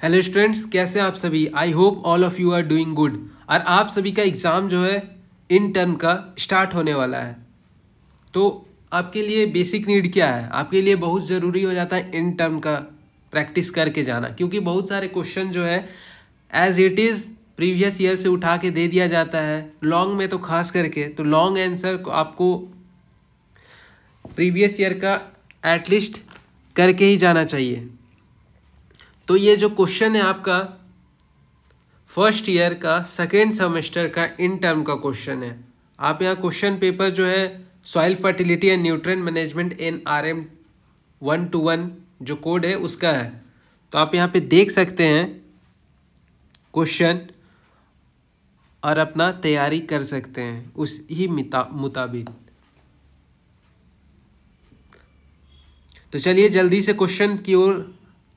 Hello students, कैसे आप सभी। I hope all of you are doing good. और आप सभी का एग्ज़ाम जो है इन टर्म का स्टार्ट होने वाला है। तो आपके लिए बेसिक नीड क्या है? आपके लिए बहुत ज़रूरी हो जाता है इन टर्म का प्रैक्टिस करके जाना, क्योंकि बहुत सारे क्वेश्चन जो है as it is previous year से उठा के दे दिया जाता है। लॉन्ग में तो खास करके तो लॉन्ग आंसर को आपको प्रीवियस ईयर का एटलीस्ट करके ही जाना चाहिए। तो ये जो क्वेश्चन है आपका फर्स्ट ईयर का सेकेंड सेमेस्टर का इन टर्म का क्वेश्चन है। आप यहाँ क्वेश्चन पेपर जो है soil fertility and nutrient management NRM 121 जो कोड है उसका है। तो आप यहाँ पे देख सकते हैं क्वेश्चन और अपना तैयारी कर सकते हैं उस ही मुताबिक। तो चलिए जल्दी से क्वेश्चन की ओर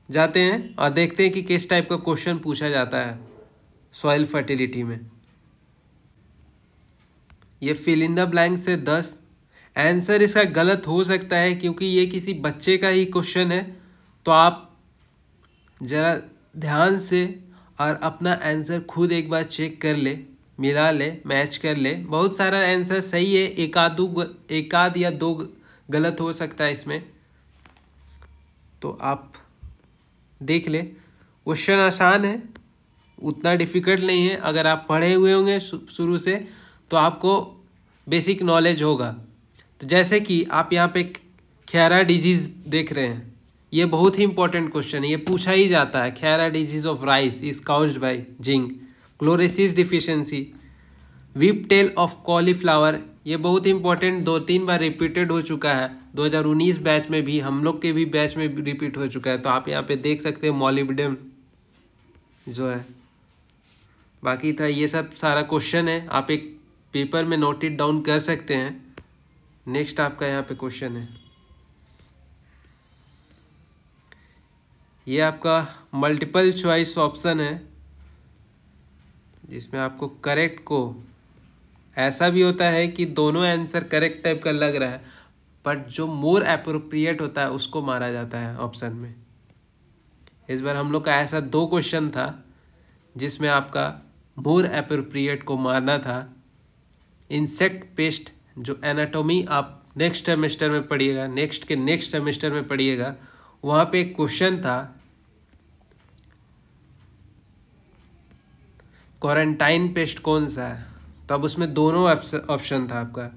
जाते हैं और देखते हैं कि किस टाइप का क्वेश्चन पूछा जाता है सॉइल फर्टिलिटी में। ये फिल इन द ब्लैंक से 10 आंसर इसका गलत हो सकता है क्योंकि ये किसी बच्चे का ही क्वेश्चन है। तो आप ज़रा ध्यान से और अपना आंसर खुद एक बार चेक कर ले, मिला ले, मैच कर ले। बहुत सारा आंसर सही है, एक आध या दो गलत हो सकता है इसमें। तो आप देख ले, क्वेश्चन आसान है, उतना डिफ़िकल्ट नहीं है। अगर आप पढ़े हुए होंगे शुरू से तो आपको बेसिक नॉलेज होगा। तो जैसे कि आप यहाँ पे खैरा डिजीज़ देख रहे हैं, ये बहुत ही इंपॉर्टेंट क्वेश्चन है, ये पूछा ही जाता है। Khaira disease of rice is caused by zinc. Chlorosis deficiency, whip tail of cauliflower, ये बहुत ही इंपॉर्टेंट, 2-3 बार रिपीटेड हो चुका है। 2019 बैच में भी, हम लोग के भी बैच में रिपीट हो चुका है। तो आप यहाँ पे देख सकते हैं मॉलिब्डेनम जो है। बाकी था ये सब सारा क्वेश्चन है, आप एक पेपर में नोट इट डाउन कर सकते हैं। नेक्स्ट आपका यहाँ पे क्वेश्चन है, ये आपका मल्टीपल चॉइस ऑप्शन है जिसमें आपको करेक्ट को, ऐसा भी होता है कि दोनों आंसर करेक्ट टाइप का लग रहा है, बट जो मोर अप्रोप्रिएट होता है उसको मारा जाता है ऑप्शन में। इस बार हम लोग का ऐसा 2 क्वेश्चन था जिसमें आपका मोर अप्रोप्रिएट को मारना था। इंसेक्ट पेस्ट जो एनाटॉमी आप नेक्स्ट सेमेस्टर में पढ़िएगा, नेक्स्ट सेमेस्टर में पढ़िएगा, वहाँ पे एक क्वेश्चन था क्वारंटाइन पेस्ट कौन सा है। तब उसमें दोनों ऑप्शन था आपका,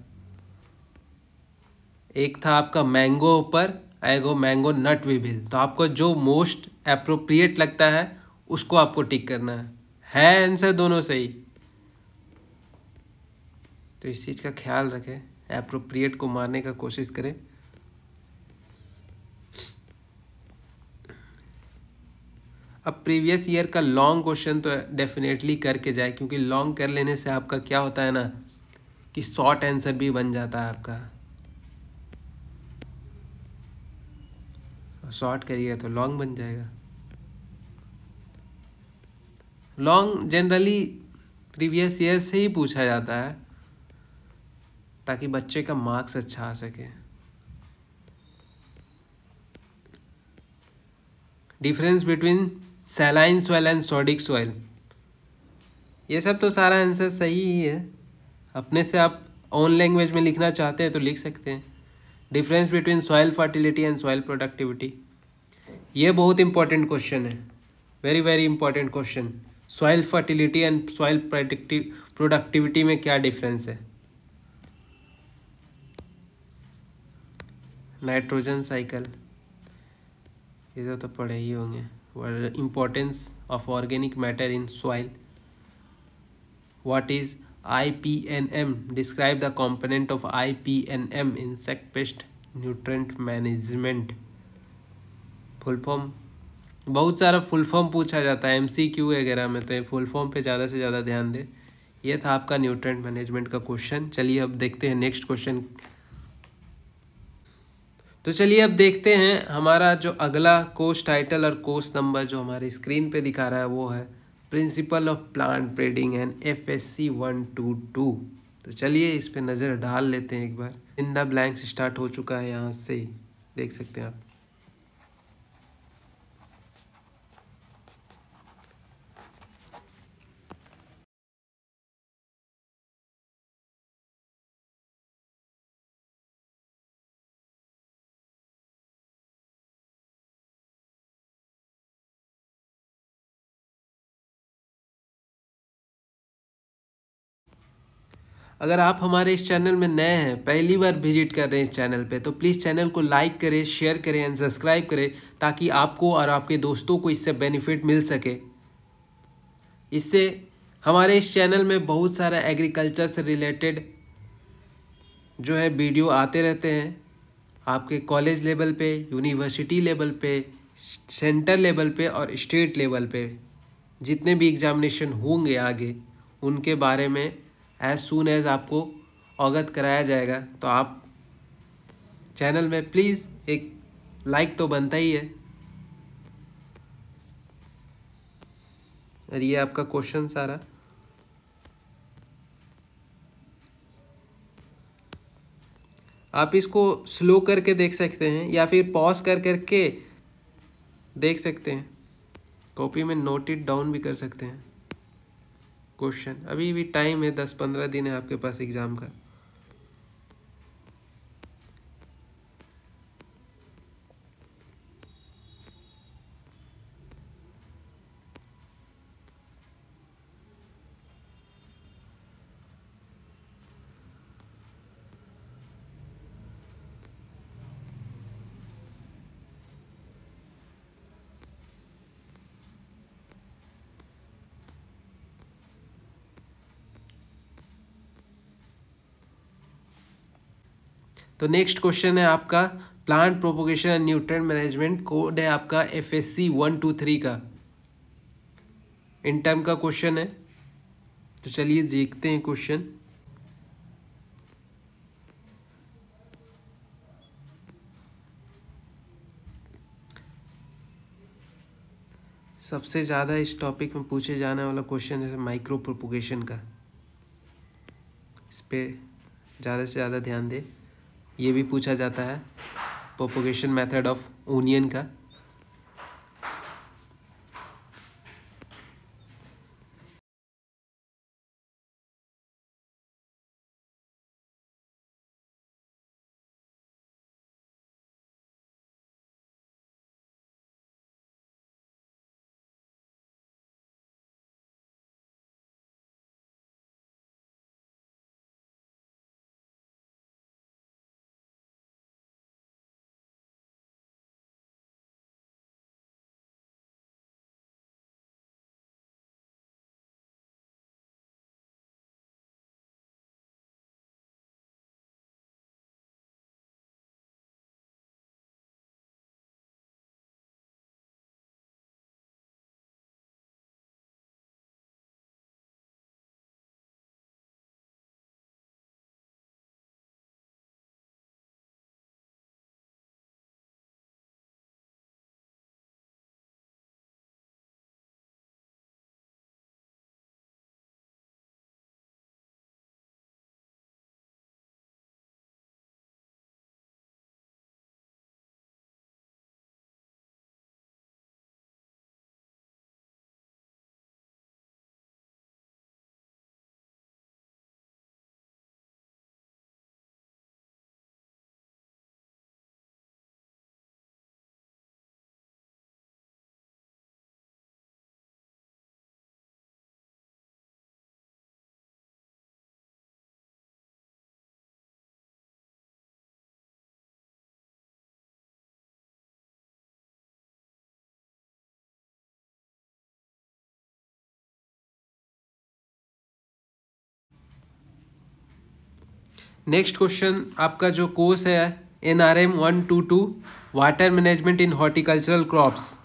एक था आपका मैंगो ऊपर, एगो मैंगो नट विभिल। तो आपको जो मोस्ट अप्रोप्रिएट लगता है उसको आपको टिक करना है आंसर दोनों सही। तो इस चीज़ का ख्याल रखें, एप्रोप्रिएट को मारने का कोशिश करें। अब प्रीवियस ईयर का लॉन्ग क्वेश्चन तो डेफिनेटली करके जाए, क्योंकि लॉन्ग कर लेने से आपका क्या होता है ना कि शॉर्ट आंसर भी बन जाता है आपका। शॉर्ट करिएगा तो लॉन्ग बन जाएगा। लॉन्ग जनरली प्रीवियस ईयर से ही पूछा जाता है ताकि बच्चे का मार्क्स अच्छा आ सके। Difference between saline soil and sodic soil, ये सब तो सारा आंसर सही ही है। अपने से आप ओन लैंग्वेज में लिखना चाहते हैं तो लिख सकते हैं। Difference between soil fertility and soil productivity, ये बहुत इंपॉर्टेंट क्वेश्चन है, very very important question. Soil fertility and soil productivity में क्या डिफरेंस है। नाइट्रोजन साइकिल, ये तो पढ़े ही होंगे। Importance of organic matter in soil, what is IPNM, describe the component of IPNM, insect pest nutrient management. Full form, बहुत सारा full form पूछा जाता है MCQ वगैरह में, तो फुल फॉर्म पे ज़्यादा से ज़्यादा ध्यान दें। ये था आपका न्यूट्रिएंट मैनेजमेंट का क्वेश्चन। चलिए अब देखते हैं नेक्स्ट क्वेश्चन। तो चलिए अब देखते हैं हमारा जो अगला कोर्स टाइटल और कोर्स नंबर जो हमारे स्क्रीन पे दिखा रहा है वो है principle of plant breeding and FSC 122। तो चलिए इस पे नज़र डाल लेते हैं एक बार। इन द ब्लैंक्स स्टार्ट हो चुका है, यहाँ से देख सकते हैं आप। अगर आप हमारे इस चैनल में नए हैं, पहली बार विजिट कर रहे हैं इस चैनल पे, तो प्लीज़ चैनल को लाइक करें, शेयर करें एंड सब्सक्राइब करें, ताकि आपको और आपके दोस्तों को इससे बेनिफिट मिल सके। इससे हमारे इस चैनल में बहुत सारा एग्रीकल्चर से रिलेटेड जो है वीडियो आते रहते हैं। आपके कॉलेज लेवल पे, यूनिवर्सिटी लेवल पे, सेंटर लेवल पे और स्टेट लेवल पे जितने भी एग्जामिनेशन होंगे आगे, उनके बारे में एज सून एज आपको अवगत कराया जाएगा। तो आप चैनल में प्लीज़ एक लाइक तो बनता ही है। और ये आपका क्वेश्चन सारा आप इसको स्लो करके देख सकते हैं या फिर पॉज कर करके देख सकते हैं। कॉपी में नोट इट डाउन भी कर सकते हैं। क्वेश्चन अभी भी टाइम है, 10-15 दिन है आपके पास एग्ज़ाम का। तो नेक्स्ट क्वेश्चन है आपका plant propagation and nutrient management, code है आपका FSC 123 का, इन टर्म का क्वेश्चन है। तो चलिए देखते हैं क्वेश्चन। सबसे ज़्यादा इस टॉपिक में पूछे जाने वाला क्वेश्चन है माइक्रो प्रोपोगेशन का। इस पर ज़्यादा से ज़्यादा ध्यान दें। ये भी पूछा जाता है प्रोपोगेशन मेथड ऑफ ओनियन का। नेक्स्ट क्वेश्चन आपका जो कोर्स है NRM 122 वाटर मैनेजमेंट इन हॉर्टिकल्चरल क्रॉप्स।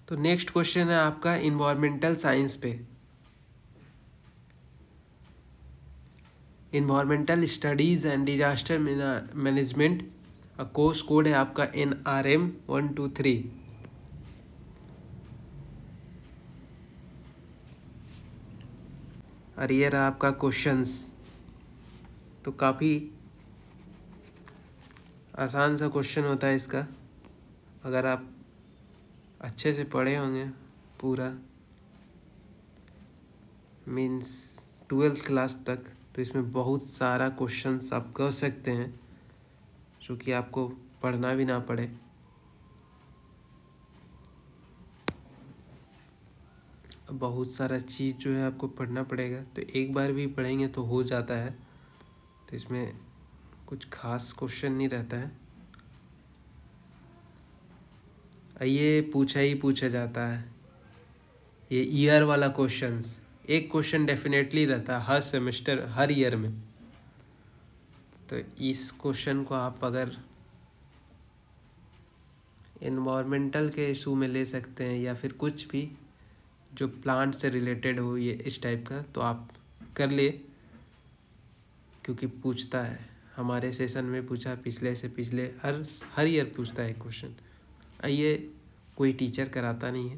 तो नेक्स्ट क्वेश्चन है आपका इन्वायरमेंटल साइंस पे। Environmental studies and disaster management, course code है आपका NRM 123। और ये रहा आपका क्वेश्चंस। तो काफ़ी आसान सा क्वेश्चन होता है इसका, अगर आप अच्छे से पढ़े होंगे पूरा मीन्स 12th क्लास तक, तो इसमें बहुत सारा क्वेश्चंस आप कर सकते हैं जो कि आपको पढ़ना भी ना पड़े। बहुत सारा चीज़ जो है आपको पढ़ना पड़ेगा, तो एक बार भी पढ़ेंगे तो हो जाता है। तो इसमें कुछ खास क्वेश्चन नहीं रहता है, ये पूछा ही पूछा जाता है। ये ईयर वाला क्वेश्चंस, एक क्वेश्चन डेफिनेटली रहता है हर सेमेस्टर हर ईयर में। तो इस क्वेश्चन को आप अगर एनवायरमेंटल के इशू में ले सकते हैं या फिर कुछ भी जो प्लांट से रिलेटेड हो, ये इस टाइप का, तो आप कर ले, क्योंकि पूछता है। हमारे सेशन में पूछा, पिछले से पिछले हर ईयर पूछता है क्वेश्चन। ये कोई टीचर कराता नहीं है,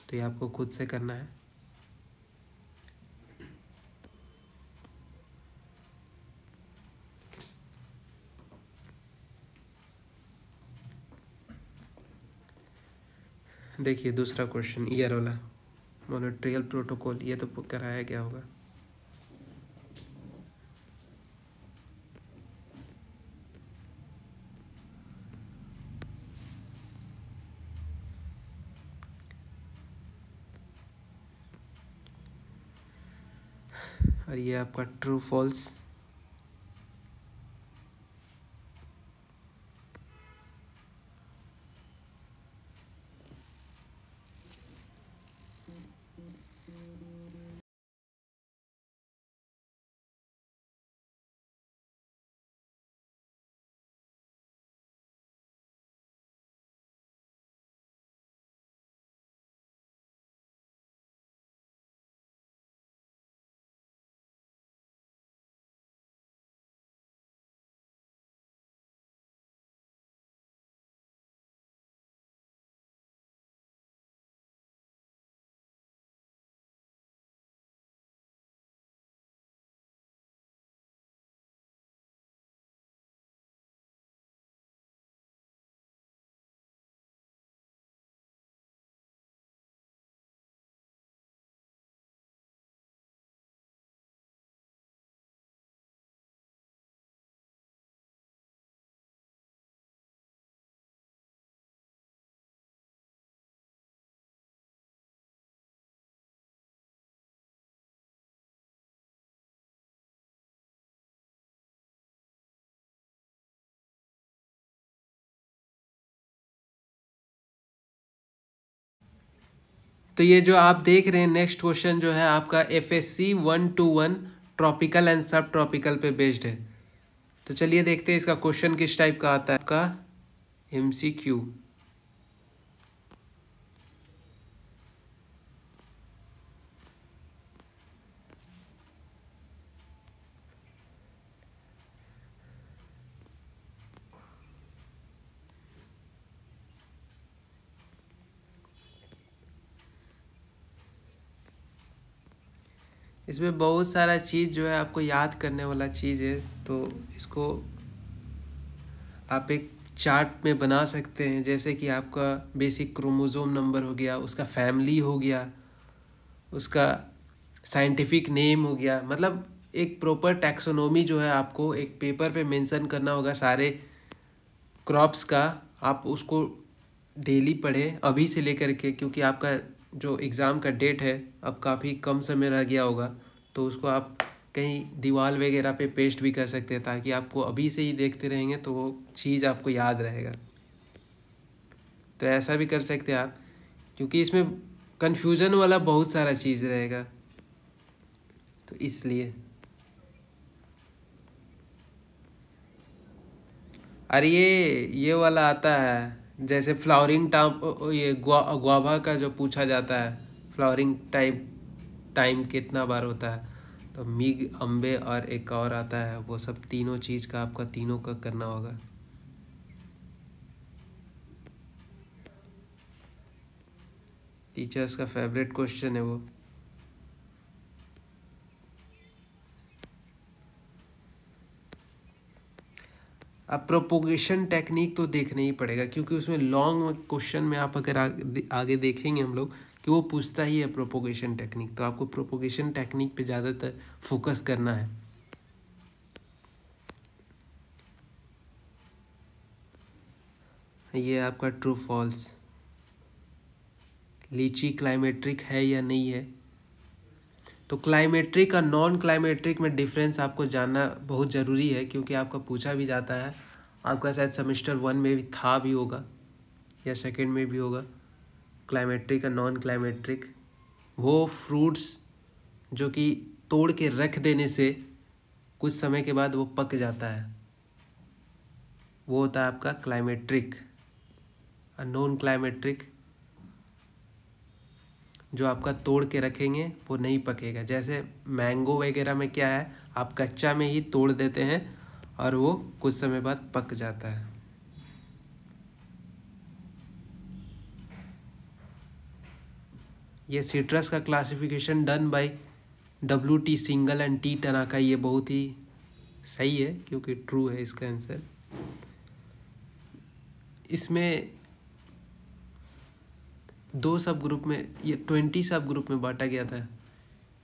तो ये आपको खुद से करना है। देखिए दूसरा क्वेश्चन ईयर वाला, मॉनिट्रियल प्रोटोकॉल, ये तो कराया गया होगा। और ये आपका ट्रू फॉल्स। तो ये जो आप देख रहे हैं नेक्स्ट क्वेश्चन जो है आपका FSC 121 ट्रॉपिकल एंड सब ट्रॉपिकल पे बेस्ड है। तो चलिए देखते हैं इसका क्वेश्चन किस टाइप का आता है। आपका MCQ। इसमें बहुत सारा चीज़ जो है आपको याद करने वाला चीज़ है, तो इसको आप एक चार्ट में बना सकते हैं। जैसे कि आपका बेसिक क्रोमोसोम नंबर हो गया, उसका फैमिली हो गया, उसका साइंटिफिक नेम हो गया, मतलब एक प्रॉपर टैक्सोनॉमी जो है आपको एक पेपर पे मेंशन करना होगा सारे क्रॉप्स का। आप उसको डेली पढ़ें अभी से लेकर के, क्योंकि आपका जो एग्ज़ाम का डेट है अब काफ़ी कम समय रह गया होगा, तो उसको आप कहीं दीवार वगैरह पे पेस्ट भी कर सकते हैं, ताकि आपको अभी से ही देखते रहेंगे तो वो चीज़ आपको याद रहेगा। तो ऐसा भी कर सकते हैं आप, क्योंकि इसमें कन्फ्यूज़न वाला बहुत सारा चीज़ रहेगा, तो इसलिए। अरे ये वाला आता है जैसे फ्लावरिंग टाइम, ये गुआवा का जो पूछा जाता है, फ्लावरिंग टाइम टाइम कितना बार होता है, तो मीग, अम्बे और एक और आता है, वो सब तीनों चीज़ का आपका तीनों का करना होगा। टीचर्स का फेवरेट क्वेश्चन है वो। अब प्रोपोगेशन टेक्निक तो देखना ही पड़ेगा, क्योंकि उसमें लॉन्ग क्वेश्चन में आप अगर आगे देखेंगे हम लोग कि वो पूछता ही है प्रोपोगेशन टेक्निक, तो आपको प्रोपोगेशन टेक्निक पे ज़्यादातर फोकस करना है। ये आपका ट्रू फॉल्स, लीची क्लाइमेट्रिक है या नहीं है। तो क्लाइमेट्रिक और नॉन क्लाइमेट्रिक में डिफरेंस आपको जानना बहुत ज़रूरी है, क्योंकि आपका पूछा भी जाता है। आपका शायद सेमेस्टर 1 में भी था भी होगा या सेकंड में भी होगा, क्लाइमेट्रिक और नॉन क्लाइमेट्रिक। वो फ्रूट्स जो कि तोड़ के रख देने से कुछ समय के बाद वो पक जाता है, वो होता है आपका क्लाइमेट्रिक। और नॉन क्लाइमेट्रिक जो आपका तोड़ के रखेंगे वो नहीं पकेगा। जैसे मैंगो वगैरह में क्या है, आप कच्चा में ही तोड़ देते हैं और वो कुछ समय बाद पक जाता है। ये सिट्रस का classification done by WT single and T टनाका, ये बहुत ही सही है क्योंकि ट्रू है इसका आंसर। इसमें 2 सब ग्रुप में, ये 20 सब ग्रुप में बांटा गया था।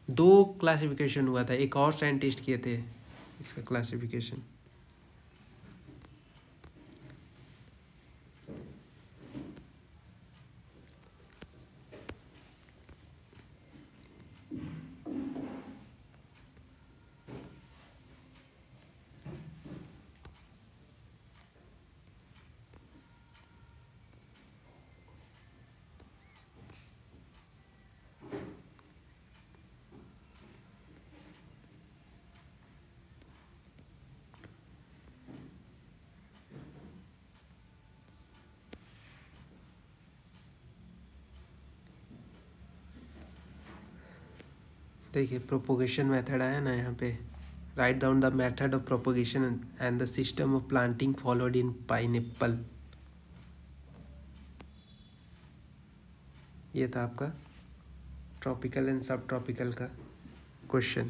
2 क्लासिफिकेशन हुआ था, एक और साइंटिस्ट किए थे इसका क्लासिफिकेशन। देखिए प्रोपोगेशन मेथड आया ना यहाँ पे, write down the method of propagation and the system of planting followed in pineapple. ये था आपका ट्रॉपिकल एंड सब ट्रॉपिकल का क्वेश्चन।